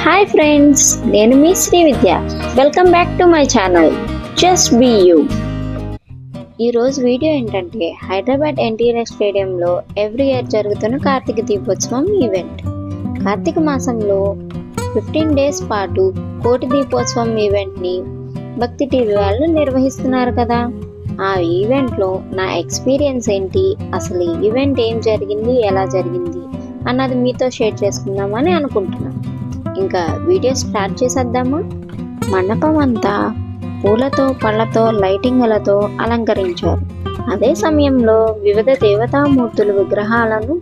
Hi friends, నేను మీ Sri Vidya. Welcome back to my channel just be you. ఈరోజు video ఏంటంటే హైదరాబాద్ ఎన్టీఆర్ స్టేడియంలో ఎవ్రీ ఇయర్ జరుగుతున్న కార్తీక దీపోత్సవం ఈవెంట్. కార్తీక మాసంలో 15 డేస్ పాటు కోటి దీపోత్సవం ఈవెంట్ని భక్తి టీవీ వాళ్ళు నిర్వహిస్తున్నారు కదా. ఆ ఈవెంట్లో నా ఎక్స్పీరియన్స్ ఏంటి, అసలు ఈ ఈవెంట్ ఏం జరిగింది, ఎలా జరిగింది అన్నది మీతో షేర్ చేసుకుందామని అనుకుంటున్నాను. ఇంకా వీడియో స్టార్ట్ చేసేద్దామా. మండపం అంతా పూలతో పళ్ళతో లైటింగ్లతో అలంకరించారు. అదే సమయంలో వివిధ దేవతామూర్తుల విగ్రహాలను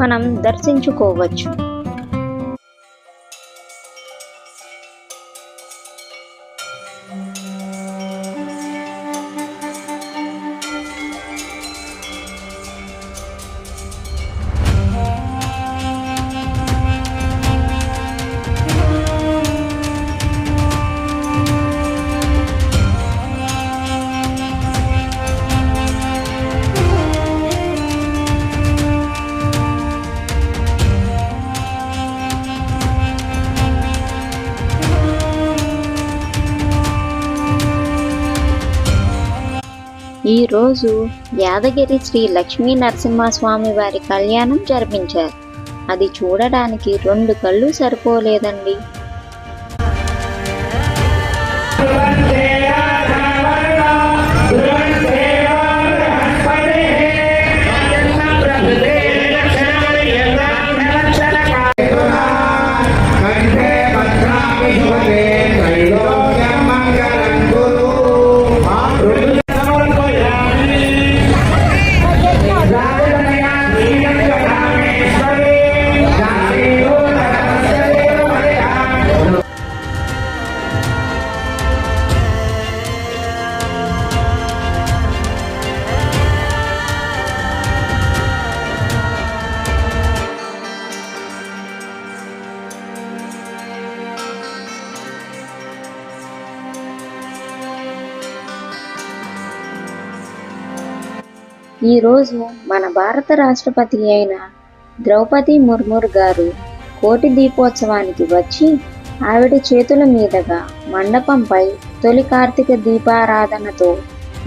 మనం దర్శించుకోవచ్చు. ఈరోజు యాదగిరి శ్రీ లక్ష్మీ నరసింహస్వామి వారి కళ్యాణం జరిపించారు. అది చూడడానికి 2 కళ్ళు సరిపోలేదండి. ఈరోజు మన భారత రాష్ట్రపతి అయిన ద్రౌపది ముర్ము గారు కోటి దీపోత్సవానికి వచ్చి ఆవిడ చేతుల మీదుగా మండపంపై తొలి కార్తీక దీపారాధనతో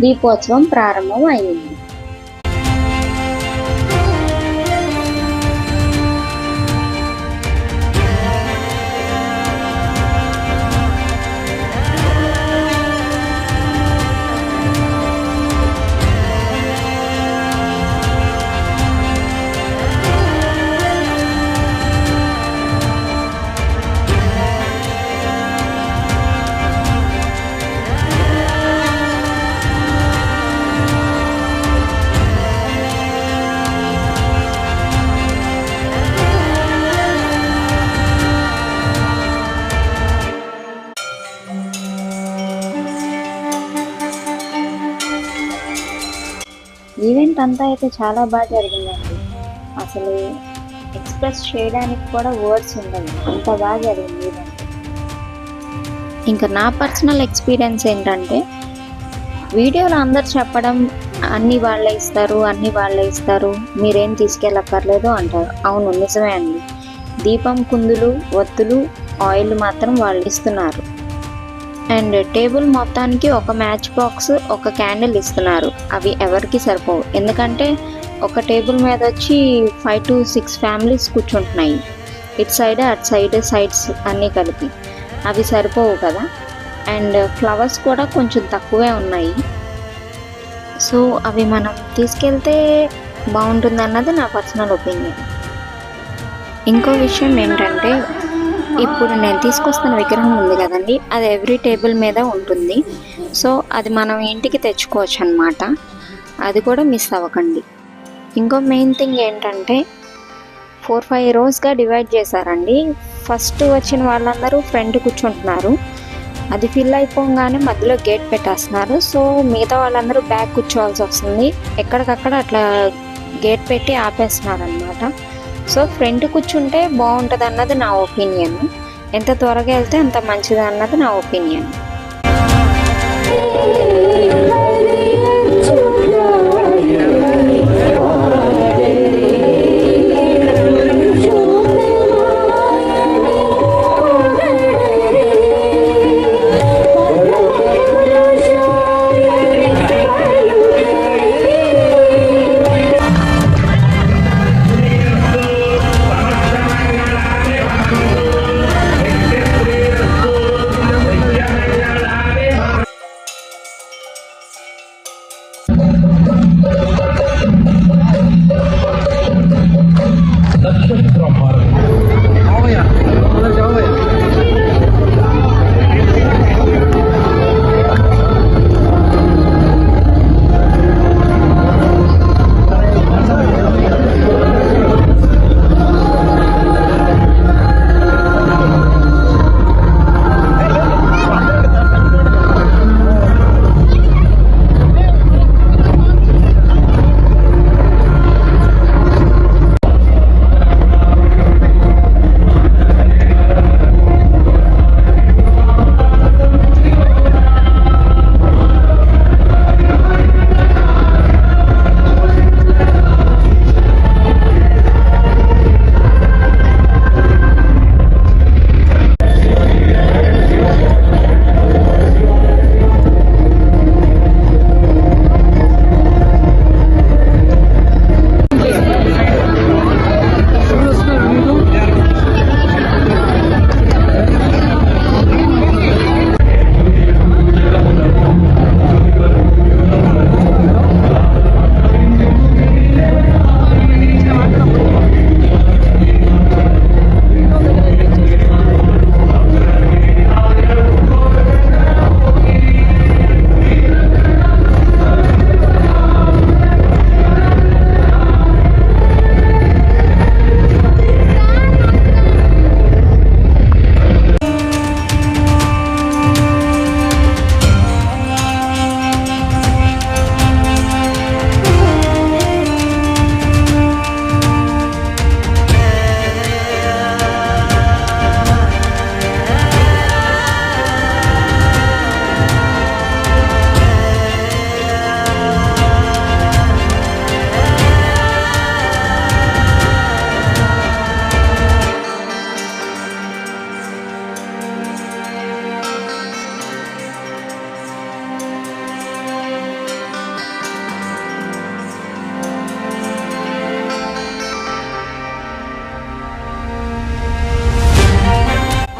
దీపోత్సవం ప్రారంభం అయింది. ఈవెంట్ అంతా అయితే చాలా బాగా జరిగిందండి. అసలు ఎక్స్ప్రెస్ చేయడానికి కూడా వర్డ్స్ ఉండవు, అంత బాగా జరిగింది ఈవెంట్. ఇంకా నా పర్సనల్ ఎక్స్పీరియన్స్ ఏంటంటే, వీడియోలో అందరు చెప్పడం అన్నీ వాళ్ళే ఇస్తారు, మీరేం తీసుకెళ్ళక్కర్లేదు అంటారు. అవును, నిజమే అండి. దీపం, కుందులు, ఒత్తులు, ఆయిల్ మాత్రం వాళ్ళు ఇస్తున్నారు. అండ్ టేబుల్ మొత్తానికి ఒక మ్యాచ్ బాక్స్, ఒక క్యాండిల్ ఇస్తున్నారు. అవి ఎవరికి సరిపోవు, ఎందుకంటే ఒక టేబుల్ మీద వచ్చి 5 to 6 ఫ్యామిలీస్ కూర్చుంటున్నాయి. ఇటు సైడ్ అటు సైడ్ సైడ్స్ అన్నీ కలిపి అవి సరిపోవు కదా. అండ్ ఫ్లవర్స్ కూడా కొంచెం తక్కువే ఉన్నాయి. సో అవి మనం తీసుకెళ్తే బాగుంటుంది అన్నది నా పర్సనల్ ఒపీనియన్. ఇంకో విషయం ఏంటంటే, ఇప్పుడు నేను తీసుకొస్తున్న విగ్రహం ఉంది కదండి, అది ఎవ్రీ టేబుల్ మీద ఉంటుంది. సో అది మనం ఇంటికి తెచ్చుకోవచ్చు అన్నమాట. అది కూడా మిస్ అవ్వకండి. ఇంకో మెయిన్ థింగ్ ఏంటంటే, 4-5 రోస్గా డివైడ్ చేశారండి. ఫస్ట్ వచ్చిన వాళ్ళందరూ ఫ్రంట్ కూర్చుంటున్నారు. అది ఫిల్ అయిపోగానే మధ్యలో గేట్ పెట్టేస్తున్నారు. సో మిగతా వాళ్ళందరూ బ్యాక్ కూర్చోవాల్సి వస్తుంది. ఎక్కడికక్కడ అట్లా గేట్ పెట్టి ఆపేస్తున్నారు అన్నమాట. సో ఫ్రంట్ కూర్చుంటే బాగుంటుంది అన్నది నా ఒపీనియన్. ఎంత త్వరగా వెళ్తే అంత మంచిది అన్నది నా ఒపీనియన్.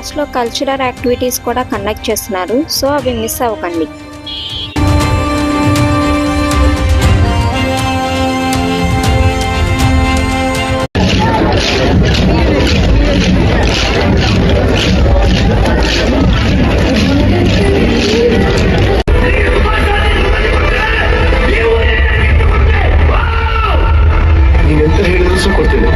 లాస్ట్లో కల్చరల్ యాక్టివిటీస్ కూడా కండక్ట్ చేస్తున్నారు, సో అవి మిస్ అవ్వకండి. ನೀನೆಂತ ಹೇಳಿದ್ರು ಸಹ ಕೊಡ್ತೇನೆ.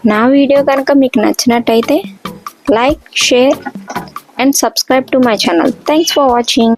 నా వీడియో కనుక మీకు నచ్చినట్టయితే like, share and subscribe to my channel. Thanks for watching.